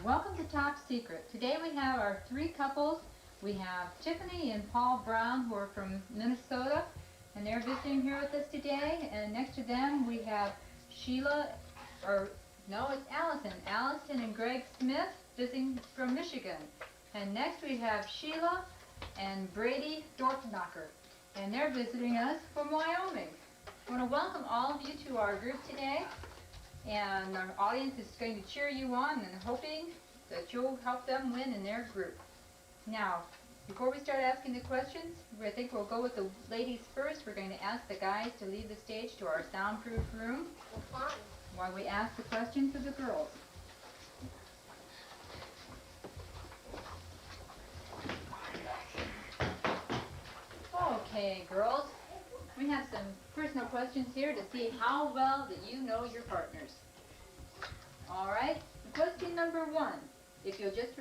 Welcome to Top Secret. Today we have our three couples. We have Tiffany and Paul Brown, who are from Minnesota, and they're visiting here with us today. And next to them we have Sheila, or no, it's Allison. Allison and Greg Smith visiting from Michigan. And next we have Sheila and Brady Dorfnacher, and they're visiting us from Wyoming. I want to welcome all of you to our group today. And our audience is going to cheer you on and hoping that you'll help them win in their group. Now, before we start asking the questions, I think we'll go with the ladies first. We're going to ask the guys to leave the stage to our soundproof room while we ask the questions of the girls. Okay, girls. We have some personal questions here to see how well that you know your partners. All right, question number one. If you'll just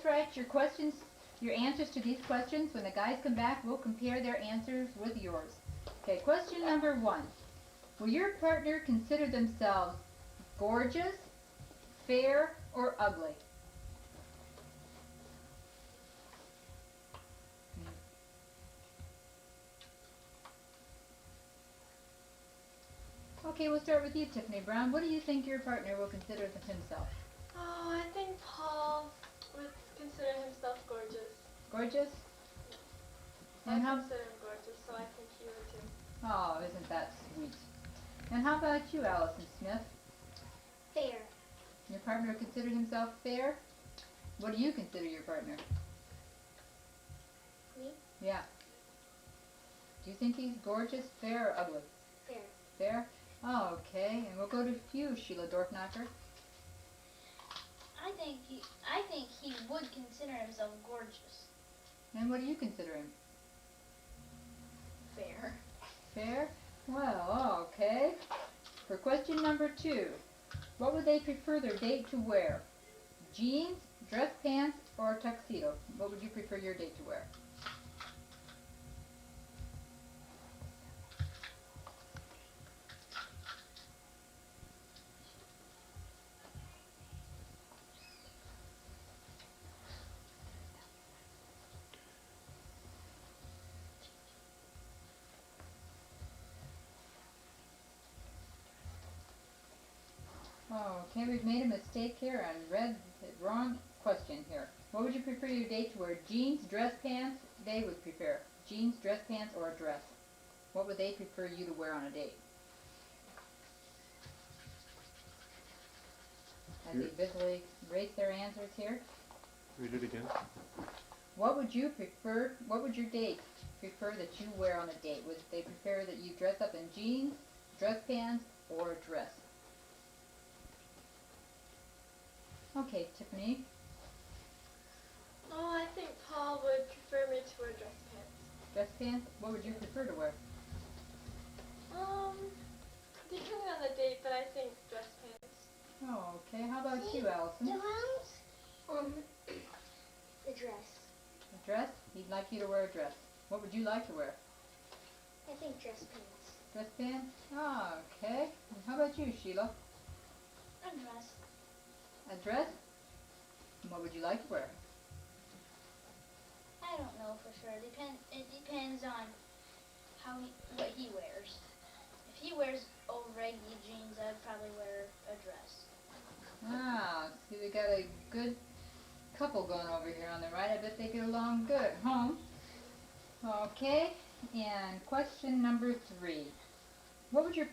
write your answers to these questions, when the guys come back, we'll compare their answers with yours. Okay, question number one. Will your partner consider themselves gorgeous, fair, or ugly? Okay, we'll start with you, Tiffany Brown. What do you think your partner will consider himself? Oh, I think Paul would consider himself gorgeous. Gorgeous? I consider him gorgeous, so I think he would too. Oh, isn't that sweet? And how about you, Allison Smith? Fair. Your partner considered himself fair? What do you consider your partner? Me? Yeah. Do you think he's gorgeous, fair, or ugly? Fair. Fair? Oh, okay. And we'll go to you, Sheila Dorfnacher. I think he would consider himself gorgeous. And what do you consider him? Fair. Fair? Well, okay. For question number two, what would they prefer their date to wear? Jeans, dress pants, or a tuxedo? What would you prefer your date to wear? Okay, we've made a mistake here and read the wrong question here. What would you prefer your date to wear? Jeans, dress pants? They would prefer jeans, dress pants, or a dress. What would they prefer you to wear on a date? As they visibly erase their answers here. Read it again. What would your date prefer that you wear on a date? Would they prefer that you dress up in jeans, dress pants, or a dress? Okay, Tiffany. Oh, I think Paul would prefer me to wear dress pants. Dress pants? What would you prefer to wear? Depending on the date, but I think dress pants. Oh, okay. How about you, Allison? The dress. A dress? He'd like you to wear a dress. What would you like to wear? I think dress pants. Dress pants? Oh, okay. And how about you, Sheila? A dress. A dress? And what would you like to wear? I don't know for sure. It depends on what he wears. If he wears old regular jeans, I'd probably wear a dress. Ah, see, we got a good couple going over here on the right. I bet they get along good at home. Okay, and question number three. What would your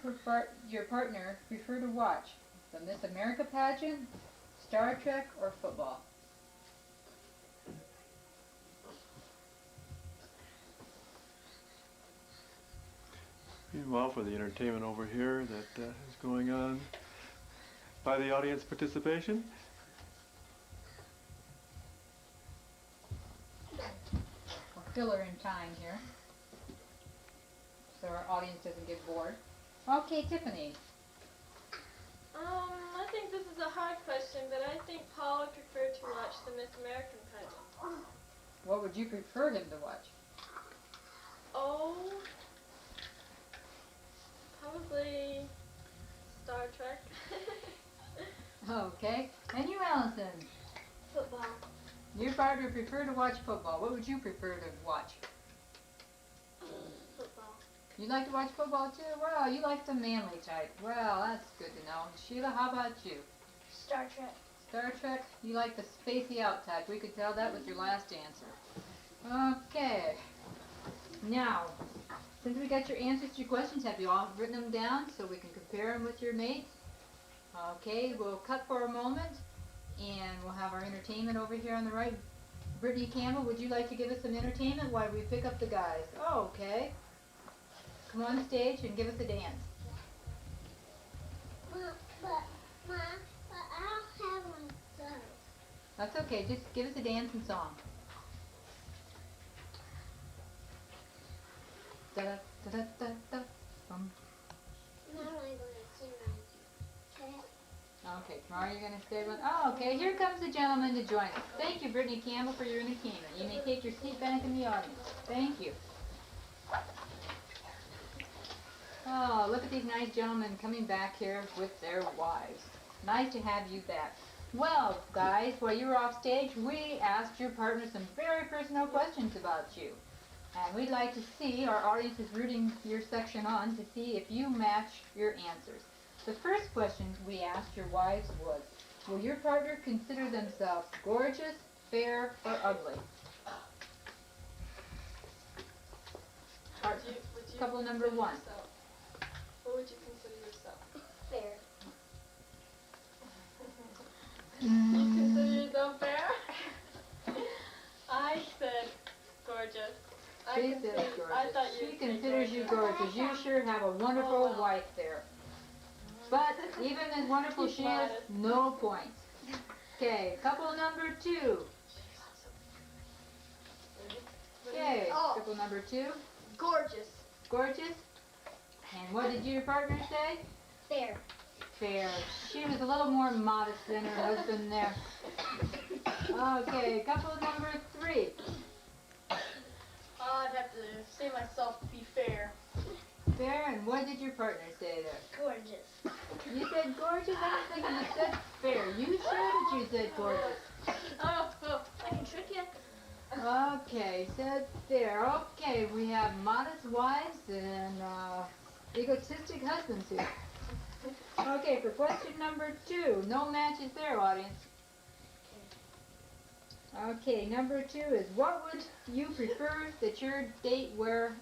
partner prefer to watch? The Miss America pageant, Star Trek, or football? Meanwhile, for the entertainment over here that is going on by the audience participation. We'll fill her in time here so our audience doesn't get bored. Okay, Tiffany. I think this is a hard question, but I think Paul would prefer to watch the Miss American pageant. What would you prefer him to watch? Oh, probably Star partner prefer to watch football? What would you prefer to watch? Football. You like to watch football too? Well, you like the manly type. Well, that's good to know. Sheila, how about you? Star Trek. Star Trek? You like the spacey out type. We could tell that was your last answer. Okay. Now, since we got your answers to your questions, have you all written them down so we can compare them with your mates? Okay, we'll cut for a moment and we'll have our entertainment over here on the right. Brittany Campbell, would you like to give us some entertainment while we pick up the guys? Oh, okay. Come on stage and give us a dance. But I don't have one of those. That's okay, just give us a dance and song. Da da da da da. Now I'm going to sing my track. Okay, tomorrow you're going to stay with. Oh, okay, here comes the gentleman to join us. Thank you, Brittany Campbell, for your entertainment. You may take your seat back in the audience. Thank you. Oh, look at these nice gentlemen coming back here with their wives. Nice to have you back. Well, guys, while you were off stage, we asked your partner some very personal questions about you. And we'd like to see, our audience is rooting your section on, to see if you match your answers. The first question we asked your wives was, will your partner consider themselves gorgeous, fair, or ugly? Would you Couple number consider one. yourself- What would you consider yourself? Fair. You consider yourself fair? I said gorgeous. She says gorgeous. I thought you She would say considers you gorgeous. You sure have a wonderful Oh, well. wife there. But even as wonderful She's she is, modest. no points. Okay, couple number two. Okay, Oh. couple number two. Gorgeous. Gorgeous. And what did your partner say? Fair. Fair. She was a little more modest than her husband there. Okay, couple number three. I'd have to say myself to be fair. Fair, and what did your partner say there? Gorgeous. You said gorgeous? I was thinking you said fair. You sure that you said gorgeous? Oh, I can trick you. Okay, said fair. Okay, we have modest wives and egotistic husbands here. Okay, for question number two, no matches there, audience. Okay, number two is, what would you prefer that your date wear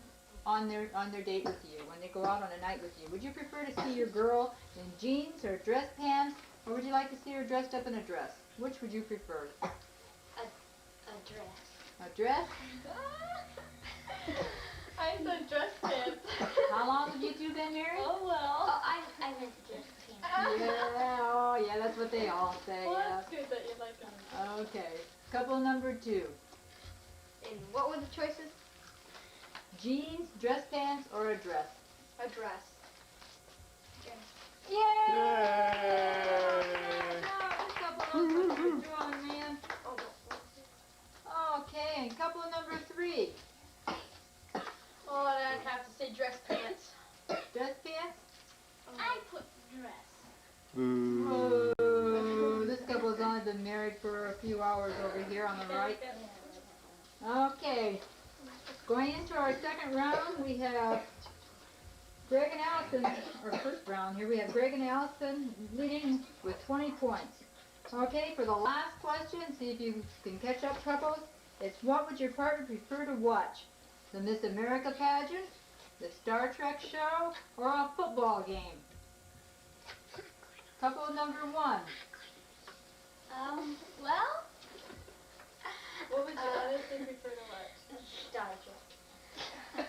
on their date with you, when they go out on a night with you? Would you prefer to see your girl in jeans or dress pants, or would you like to see her dressed up in a dress? Which would you prefer? A dress. A dress? I said dress pants. How long have you two been married? Oh well. Oh, I meant dress pants. Yeah, oh yeah, that's what they all say, Well, yeah. that's good that you like them. Okay, couple number two. and what were the choices? Jeans, dress pants, or a dress? A dress. Yay! Yay! No, this couple knows what they're doing, man. Okay, and couple number three. Oh, and I'd have to say dress pants. Dress pants? I put dress. Boo. Whoa, this couple's only been married for a few hours over here on the right. Okay, going into our second round, we have Greg and Allison, our first round here, we have Greg and Allison leading with 20 points. Okay, for the last question, see if you can catch up, couples. It's, what would your partner prefer to watch? The Miss America pageant, the Star Trek show, or a football game? Couple number one. Well, What would you honestly prefer to watch? Star Trek.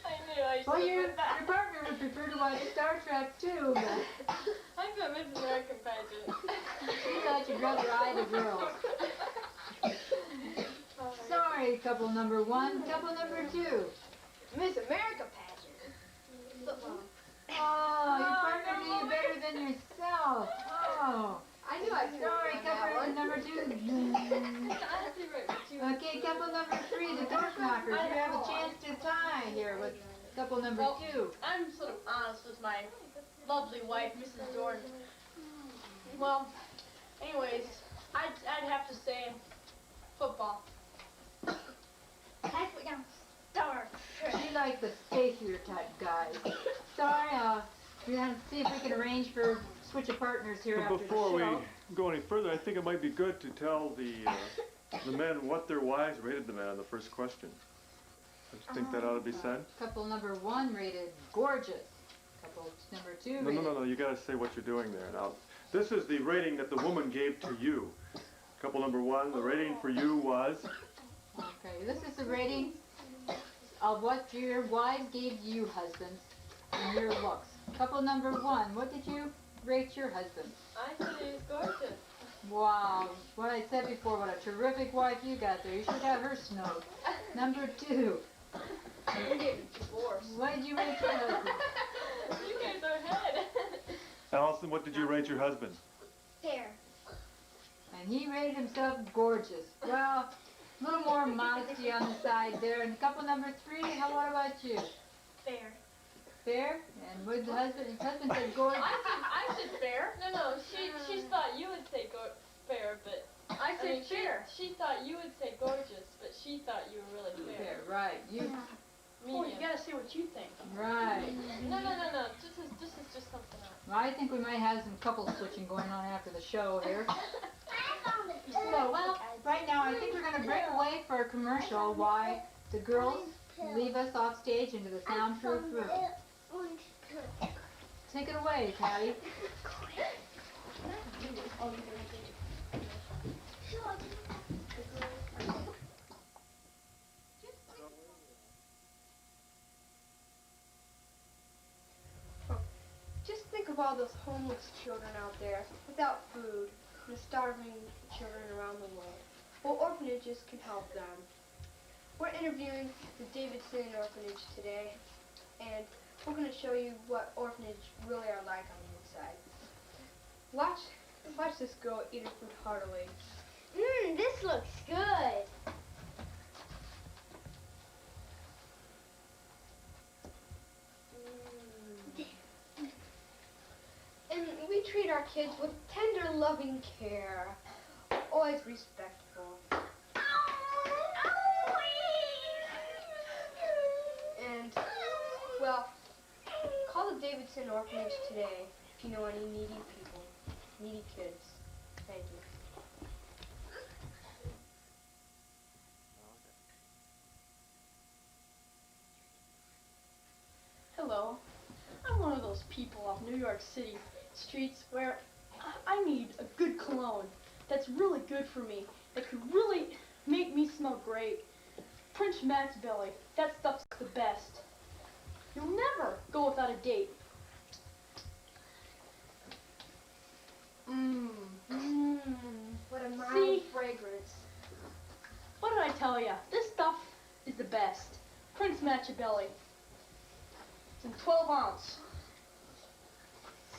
I knew I should Well, have your put that. partner would prefer to watch Star Trek too, but I put Miss American pageant. she thought you'd rather eye the girls. Sorry, couple number one. Couple number two. Miss America pageant. Football. Oh, your partner did you better than yourself. Oh, I knew I could sorry, on that couple one. number two. Honestly, right, but you Okay, couple number three, the door knockers. You have a chance to tie here with couple number Well, two. I'm sort of honest with my lovely wife, Mrs. Dorn. Well, anyways, I'd have to say Football. I put down Star Trek. She likes the spacier type guys. Sorry, we're gonna see if we can arrange for switch of partners here But after the before we show. go any further, I think it might be good to tell the men what their wives rated them at on the first question. Don't you think that ought to be said? Couple number 1 rated gorgeous. Couple number 2 No, rated. no, you gotta say what you're doing there. Now, this is the rating that the woman gave to you. Couple number 1, the rating for you was? Okay, this is the rating of what your wives gave you, husbands, and your looks. Couple number 1, what did you rate your husband? I said he was gorgeous. Wow, what I said before, what a terrific wife you got there. You should have her snowed. Number 2, We're getting divorced. what did you rate your husband? You guys are ahead. Allison, what did you rate your husband? Fair. And he rated himself gorgeous. Well, a little more modesty on the side there. And couple number 3, what about you? Fair. Fair? And with the husband, his husband said gorgeous. I said fair. No, she thought you would say fair, but I said mean, fair. She thought you would say gorgeous, but she thought you were really fair. Fair, right. You, Oh, you Medium. gotta say what you think. right. No. This is just something else. Well, I think we might have some couple switching going on after the show here. So, well, right now I think we're going to break away for a commercial while the girls leave us off stage into the soundproof room. Take it away, Patty. Just think of all those homeless children out there without food and the starving children around the world. Well, orphanages can help them. We're interviewing the Davidson Orphanage today, and we're going to show you what orphanage really are like on the inside. Watch this girl eat her food heartily. This looks good. And we treat our kids with tender, loving care. Always respectful. And, well, call the Davidson Orphanage today if you know any needy people, needy kids. Thank you. Hello. I'm one of those people off New York City streets where I need a good cologne that's really good for me, that could really make me smell great. Prince Matt's Belly, that stuff's the best. You'll never go without a date. What a mild See? fragrance. What did I tell ya? This stuff is the best. Prince Machiavelli. It's in 12 ounce.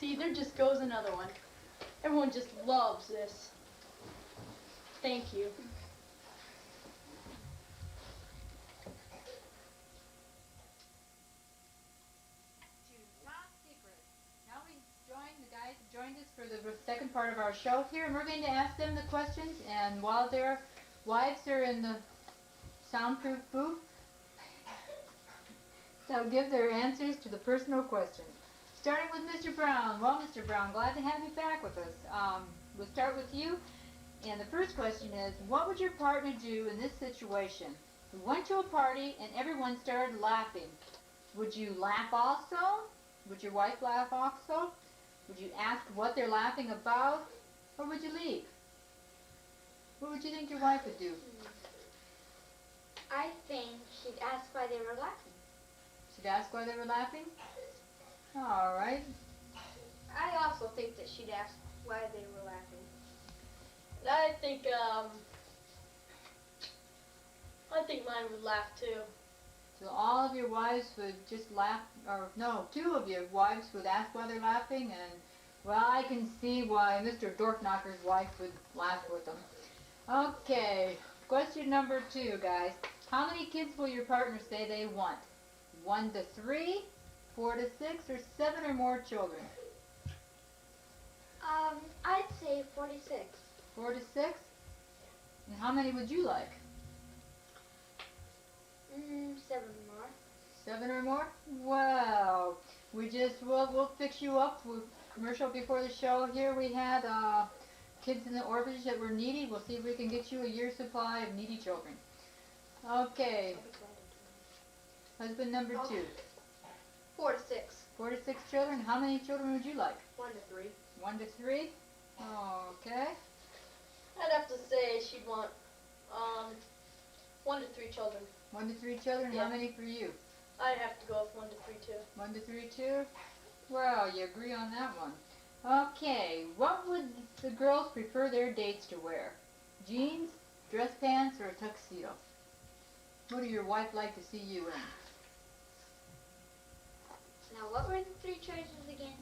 See, there just goes another one. Everyone just loves this. Thank you. Top secret. Now we join the guys who joined us for the second part of our show here, and we're going to ask them the questions. And while their wives are in the soundproof booth, they'll give their answers to the personal questions. Starting with Mr. Brown. Well, Mr. Brown, glad to have you back with us. We'll start with you. And the first question is, what would your partner do in this situation? We went to a party and everyone started laughing. Would you laugh also? Would your wife laugh also? Would you ask what they're laughing about? Or would you leave? What would you think your wife would do? I think she'd ask why they were laughing. She'd ask why they were laughing? All right. I also think that she'd ask why they were laughing. I think mine would laugh too. So all of your wives would just laugh, or no, two of your wives would ask why they're laughing, and well, I can see why Mr. Dorfknocker's wife would laugh with them. Okay, question number 2, guys. How many kids will your partner say they want? 1 to 3, 4 to 6, or 7 or more children? I'd say 46. 4 to 6? And how many would you like? 7 more. 7 or more? Well, we'll fix you up with commercial before the show. Here we had kids in the orphanage that were needy. We'll see if we can get you a year's supply of needy children. Okay. Husband number 2. 4 to 6. 4 to 6 children. How many children would you like? 1 to 3. 1 to 3? Okay. I'd have to say she'd want 1 to 3 children. 1 to 3 children. Yeah. How many for you? I'd have to go with 1 to 3 too. 1 to 3 too? Well, you agree on that one. Okay, what would the girls prefer their dates to wear? Jeans, dress pants, or a tuxedo? What would your wife like to see you in? Now, what were the 3 choices again?